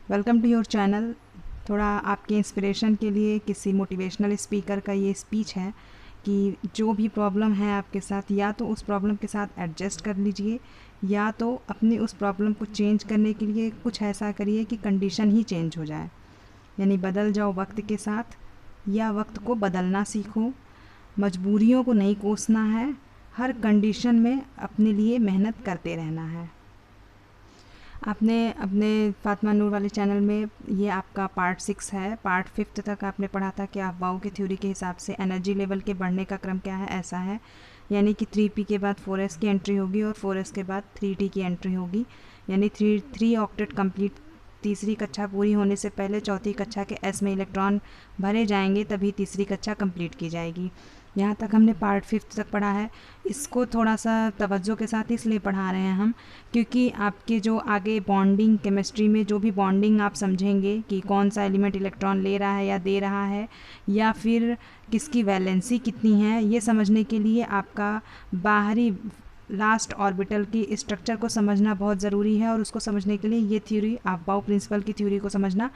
Welcome to your channel. थोड़ा आपके inspiration के लिए किसी मोटिवेशनल स्पीकर का ये स्पीच है कि जो भी प्रॉब्लम है आपके साथ, या तो उस प्रॉब्लम के साथ एडजस्ट कर लीजिए, या तो अपनी उस प्रॉब्लम को चेंज करने के लिए कुछ ऐसा करिए कि कंडीशन ही चेंज हो जाए। यानी बदल जाओ वक्त के साथ, या वक्त को बदलना सीखो। मजबूरियों को नहीं कोसना है, हर कंडीशन में अपने लिए मेहनत करते रहना है। आपने अपने फातिमा नूर वाले चैनल में, ये आपका पार्ट 6 है। पार्ट 5 तक आपने पढ़ा था कि अफवाहों की थ्योरी के हिसाब से एनर्जी लेवल के बढ़ने का क्रम क्या है। ऐसा है, यानी कि 3p के बाद 4s की एंट्री होगी और 4s के बाद 3t की एंट्री होगी। यानी 3 ऑक्टेट कंप्लीट, तीसरी कक्षा पूरी होने से पहले चौथी कक्षा के s में इलेक्ट्रॉन भरे जाएंगे, तभी तीसरी कक्षा कंप्लीट की जाएगी। यहाँ तक हमने पार्ट 5 तक पढ़ा है। इसको थोड़ा सा तवज्जो के साथ इसलिए पढ़ा रहे हैं हम, क्योंकि आपके जो आगे बॉन्डिंग केमिस्ट्री में जो भी बॉन्डिंग आप समझेंगे कि कौन सा एलिमेंट इलेक्ट्रॉन ले रहा है या दे रहा है, या फिर किसकी वैलेंसी कितनी है, ये समझने के लिए आपका बाहरी लास्ट ऑर्बिटल की स्ट्रक्चर को समझना बहुत ज़रूरी है। और उसको समझने के लिए ये थ्योरी, अफबाउ प्रिंसिपल की थ्योरी को समझना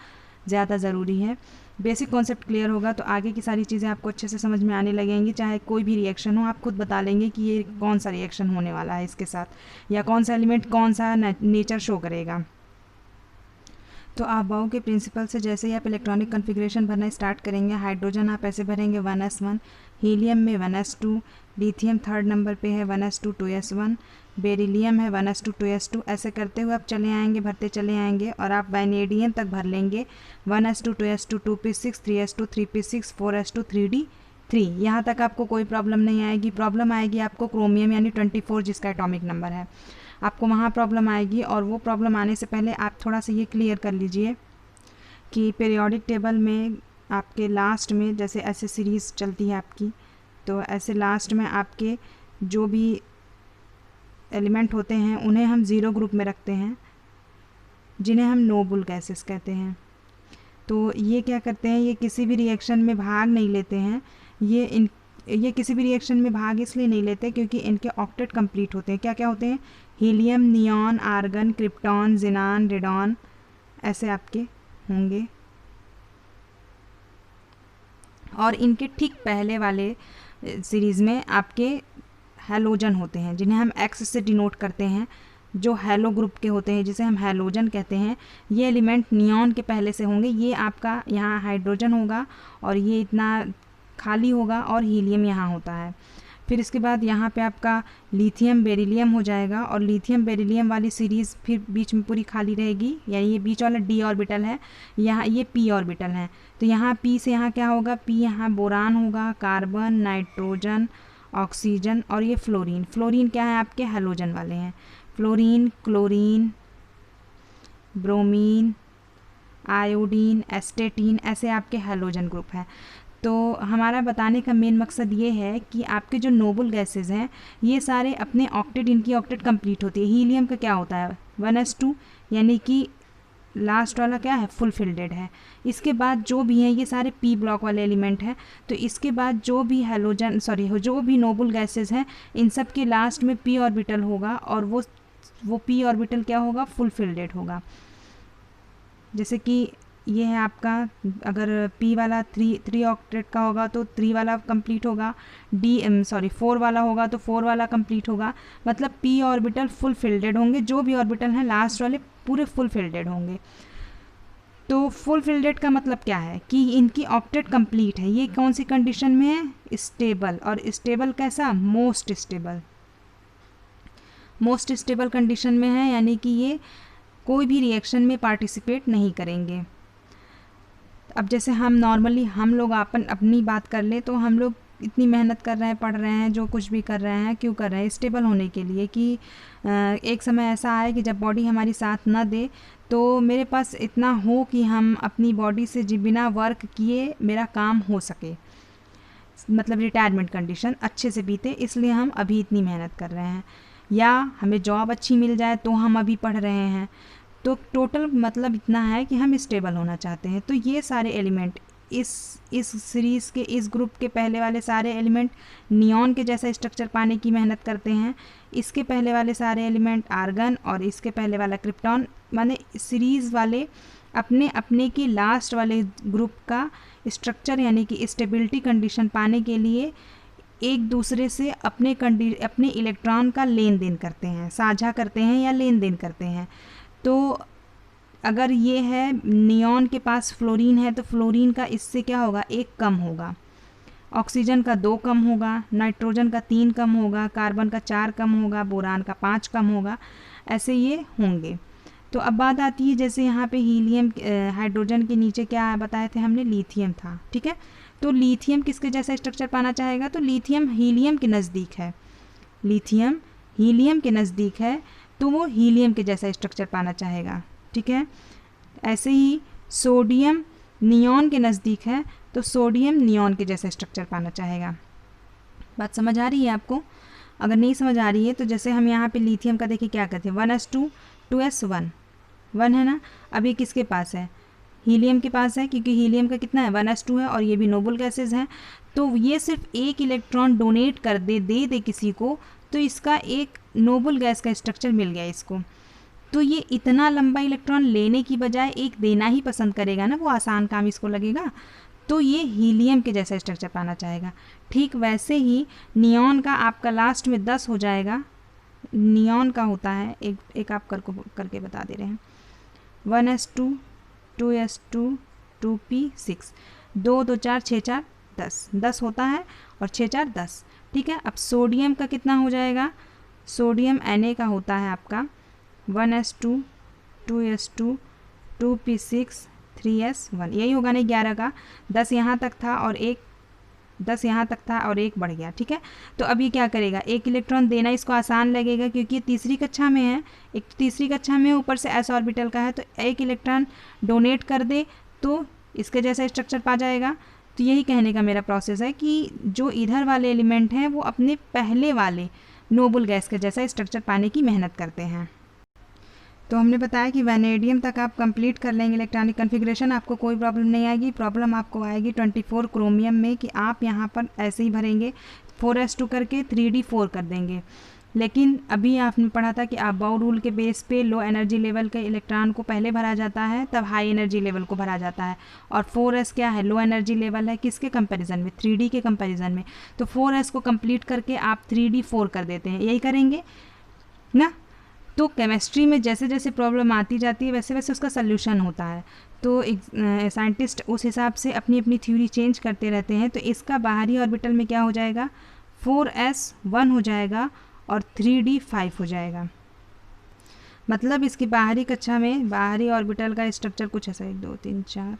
ज़्यादा ज़रूरी है। बेसिक कॉन्सेप्ट क्लियर होगा तो आगे की सारी चीज़ें आपको अच्छे से समझ में आने लगेंगी। चाहे कोई भी रिएक्शन हो, आप खुद बता लेंगे कि ये कौन सा रिएक्शन होने वाला है इसके साथ, या कौन सा एलिमेंट कौन सा नेचर शो करेगा। तो अफबाउ के प्रिंसिपल से जैसे ही आप इलेक्ट्रॉनिक कन्फिग्रेशन भरना स्टार्ट करेंगे, हाइड्रोजन आप ऐसे भरेंगे 1s1, हीलियम में 1s2, लिथियम थर्ड नंबर पे है 1s2 2s1, बेरिलियम है 1s2 2s2। ऐसे करते हुए आप चले आएंगे, भरते चले आएंगे और आप वैनेडियम तक भर लेंगे 1s2 2s2 2p6 3s2 3p6 4s2 3d3। यहाँ तक आपको कोई प्रॉब्लम नहीं आएगी। प्रॉब्लम आएगी आपको क्रोमियम यानी 24 जिसका एटॉमिक नंबर है, आपको वहाँ प्रॉब्लम आएगी। और वो प्रॉब्लम आने से पहले आप थोड़ा सा ये क्लियर कर लीजिए कि पीरियोडिक टेबल में आपके लास्ट में, जैसे ऐसे सीरीज़ चलती है आपकी, तो ऐसे लास्ट में आपके जो भी एलिमेंट होते हैं उन्हें हम ज़ीरो ग्रुप में रखते हैं, जिन्हें हम नोबल गैसेस कहते हैं। तो ये क्या करते हैं, ये किसी भी रिएक्शन में भाग नहीं लेते हैं। ये किसी भी रिएक्शन में भाग इसलिए नहीं लेते क्योंकि इनके ऑक्टेट कंप्लीट होते हैं। क्या क्या होते हैं? Helium, neon, argon, krypton, xenon, radon, ऐसे आपके होंगे। और इनके ठीक पहले वाले सीरीज़ में आपके हैलोजन होते हैं, जिन्हें हम एक्स से डिनोट करते हैं, जो हैलो ग्रुप के होते हैं, जिसे हम हैलोजन कहते हैं। ये एलिमेंट नियॉन के पहले से होंगे। ये आपका यहाँ हाइड्रोजन होगा और ये इतना खाली होगा, और हीलियम यहाँ होता है। फिर इसके बाद यहाँ पे आपका लिथियम बेरिलियम हो जाएगा, और लिथियम बेरिलियम वाली सीरीज़ फिर बीच में पूरी खाली रहेगी। यानी ये बीच वाला डी ऑर्बिटल है, यहाँ ये पी ऑर्बिटल है। तो यहाँ पी से यहाँ क्या होगा? पी यहाँ बोरान होगा, कार्बन, नाइट्रोजन, ऑक्सीजन, और ये फ्लोरीन। फ्लोरीन क्या है? आपके हैलोजन वाले हैं। फ्लोरीन, क्लोरीन, ब्रोमीन, आयोडीन, एस्टेटीन, ऐसे आपके हैलोजन ग्रुप है। तो हमारा बताने का मेन मकसद ये है कि आपके जो नोबल गैसेस हैं, ये सारे अपने ऑक्टेट, इनकी ऑक्टेट कंप्लीट होती है। हीलियम का क्या होता है? 1s2, यानी कि लास्ट वाला क्या है? फुल फिल्डेड है। इसके बाद जो भी हैं ये सारे पी ब्लॉक वाले एलिमेंट हैं। तो इसके बाद जो भी हैलोजन, जो भी नोबल गैसेस हैं, इन सब के लास्ट में पी ऑर्बिटल होगा, और वो पी ऑर्बिटल क्या होगा? फुल फिल्डेड होगा। जैसे कि ये है आपका, अगर पी वाला 3 ऑक्टेट का होगा तो 3 वाला कंप्लीट होगा, 4 वाला होगा तो 4 वाला कंप्लीट होगा। मतलब पी ऑर्बिटल फुल फिल्डेड होंगे, जो भी ऑर्बिटल हैं लास्ट वाले पूरे फुल फिल्डेड होंगे। तो फुल फिल्डेड का मतलब क्या है? कि इनकी ऑक्टेट कंप्लीट है। ये कौन सी कंडीशन में है? स्टेबल। और स्टेबल कैसा? Most stable. Most stable condition में है, यानी कि ये कोई भी रिएक्शन में पार्टिसिपेट नहीं करेंगे। अब जैसे हम नॉर्मली, हम लोग अपनी बात कर लें तो हम लोग इतनी मेहनत कर रहे हैं, पढ़ रहे हैं, जो कुछ भी कर रहे हैं, क्यों कर रहे हैं? स्टेबल होने के लिए, कि एक समय ऐसा आए कि जब बॉडी हमारी साथ ना दे, तो मेरे पास इतना हो कि हम अपनी बॉडी से बिना वर्क किए मेरा काम हो सके। मतलब रिटायरमेंट कंडीशन अच्छे से बीते, इसलिए हम अभी इतनी मेहनत कर रहे हैं। या हमें जॉब अच्छी मिल जाए तो हम अभी पढ़ रहे हैं। तो टोटल मतलब इतना है कि हम स्टेबल होना चाहते हैं। तो ये सारे एलिमेंट, इस सीरीज़ के इस ग्रुप के पहले वाले सारे एलिमेंट नियॉन के जैसा स्ट्रक्चर पाने की मेहनत करते हैं। इसके पहले वाले सारे एलिमेंट आर्गन, और इसके पहले वाला क्रिप्टॉन, माने सीरीज़ वाले अपने अपने की लास्ट वाले ग्रुप का स्ट्रक्चर यानी कि स्टेबिलिटी कंडीशन पाने के लिए एक दूसरे से अपने इलेक्ट्रॉन का लेन देन करते हैं, साझा करते हैं या लेन देन करते हैं। तो अगर ये है नियॉन के पास फ्लोरीन है तो फ्लोरीन का इससे क्या होगा, 1 कम होगा, ऑक्सीजन का 2 कम होगा, नाइट्रोजन का 3 कम होगा, कार्बन का 4 कम होगा, बोरान का 5 कम होगा, ऐसे ये होंगे। तो अब बात आती है जैसे यहाँ पे हीलियम, हाइड्रोजन के नीचे क्या बताए थे हमने, लिथियम था, ठीक है। तो लिथियम किसके जैसा स्ट्रक्चर पाना चाहेगा, तो लिथियम हीलियम के नज़दीक है, लिथियम हीलियम के नज़दीक है तो वो हीलियम के जैसा स्ट्रक्चर पाना चाहेगा, ठीक है। ऐसे ही सोडियम नियॉन के नज़दीक है तो सोडियम नियॉन के जैसा स्ट्रक्चर पाना चाहेगा। बात समझ आ रही है आपको? अगर नहीं समझ आ रही है तो जैसे हम यहाँ पे लिथियम का देखिए क्या कहते हैं, 1s2 2s1 1 है ना। अब ये किसके पास है, हीलियम के पास है, क्योंकि हीलियम का कितना है 1s2 है और ये भी नोबल गैसेज हैं। तो ये सिर्फ एक इलेक्ट्रॉन डोनेट कर दे किसी को तो इसका एक नोबल गैस का स्ट्रक्चर मिल गया इसको। तो ये इतना लंबा इलेक्ट्रॉन लेने की बजाय एक देना ही पसंद करेगा ना, वो आसान काम इसको लगेगा, तो ये हीलियम के जैसा स्ट्रक्चर पाना चाहेगा। ठीक वैसे ही नियॉन का आपका लास्ट में 10 हो जाएगा, नियॉन का होता है एक आप करके बता दे रहे हैं, 1s2 2s2 2p6 2 2 4 6 4 10 होता है और 6 4 10, ठीक है। अब सोडियम का कितना हो जाएगा, सोडियम Na का होता है आपका 1s2 2s2 2p6 3s1, यही होगा ना 11 का, 10 यहाँ तक था और 1 बढ़ गया, ठीक है। तो अब ये क्या करेगा, एक इलेक्ट्रॉन देना इसको आसान लगेगा क्योंकि ये तीसरी कक्षा में है, एक तीसरी कक्षा में ऊपर से s ऑर्बिटल का है, तो एक इलेक्ट्रॉन डोनेट कर दे तो इसके जैसा स्ट्रक्चर पा जाएगा। तो यही कहने का मेरा प्रोसेस है कि जो इधर वाले एलिमेंट हैं वो अपने पहले वाले नोबल गैस के जैसा स्ट्रक्चर पाने की मेहनत करते हैं। तो हमने बताया कि वैनेडियम तक आप कंप्लीट कर लेंगे इलेक्ट्रॉनिक कन्फिग्रेशन, आपको कोई प्रॉब्लम नहीं आएगी। प्रॉब्लम आपको आएगी 24 क्रोमियम में कि आप यहाँ पर ऐसे ही भरेंगे 4s2 करके 3d4 कर देंगे। लेकिन अभी आपने पढ़ा था कि अबाउ रूल के बेस पे लो एनर्जी लेवल के इलेक्ट्रॉन को पहले भरा जाता है, तब हाई एनर्जी लेवल को भरा जाता है। और 4s क्या है, लो एनर्जी लेवल है, किसके कंपैरिजन में, 3d के कंपैरिजन में। तो 4s को कंप्लीट करके आप 3d4 कर देते हैं, यही करेंगे ना। तो केमिस्ट्री में जैसे जैसे प्रॉब्लम आती जाती है वैसे वैसे उसका सल्यूशन होता है। तो साइंटिस्ट उस हिसाब से अपनी अपनी थ्योरी चेंज करते रहते हैं। तो इसका बाहरी ऑर्बिटल में क्या हो जाएगा, 4s 1 हो जाएगा और 3d 5 हो जाएगा। मतलब इसकी बाहरी कक्षा में बाहरी ऑर्बिटल का स्ट्रक्चर कुछ ऐसा 1 2 3 4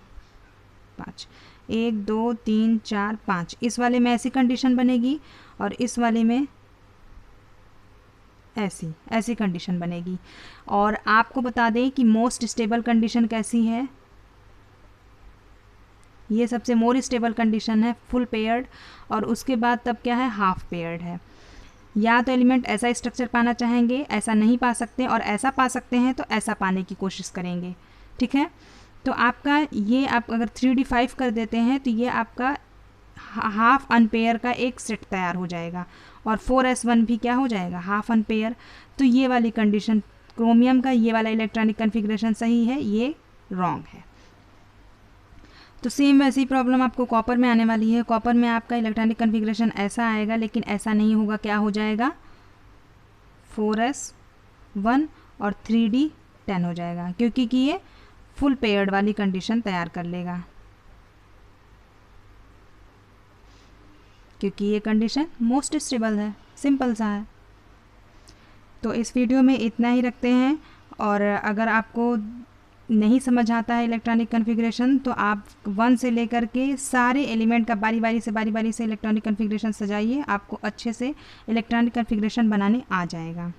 5 1 2 3 4 5, इस वाले में ऐसी कंडीशन बनेगी और इस वाले में ऐसी कंडीशन बनेगी। और आपको बता दें कि मोस्ट स्टेबल कंडीशन कैसी है, ये सबसे मोर स्टेबल कंडीशन है फुल पेयर्ड, और उसके बाद तब क्या है, हाफ पेयर्ड है। या तो एलिमेंट ऐसा स्ट्रक्चर पाना चाहेंगे, ऐसा नहीं पा सकते, और ऐसा पा सकते हैं तो ऐसा पाने की कोशिश करेंगे, ठीक है। तो आपका ये आप अगर 3d5 कर देते हैं तो ये आपका हाफ अनपेयर का एक सेट तैयार हो जाएगा, और 4s1 भी क्या हो जाएगा, हाफ अनपेयर। तो ये वाली कंडीशन क्रोमियम का ये वाला इलेक्ट्रॉनिक कन्फिग्रेशन सही है, ये रॉन्ग है। तो सेम वैसी प्रॉब्लम आपको कॉपर में आने वाली है। कॉपर में आपका इलेक्ट्रॉनिक कन्फिग्रेशन ऐसा आएगा, लेकिन ऐसा नहीं होगा, क्या हो जाएगा 4s1 और 3d 10 हो जाएगा, क्योंकि कि ये फुल पेयर्ड वाली कंडीशन तैयार कर लेगा, क्योंकि ये कंडीशन मोस्ट स्टेबल है, सिंपल सा है। तो इस वीडियो में इतना ही रखते हैं, और अगर आपको नहीं समझ आता है इलेक्ट्रॉनिक कन्फिग्रेशन तो आप 1 से लेकर के सारे एलिमेंट का बारी बारी से इलेक्ट्रॉनिक कन्फिग्रेशन सजाइए, आपको अच्छे से इलेक्ट्रॉनिक कन्फिग्रेशन बनाने आ जाएगा।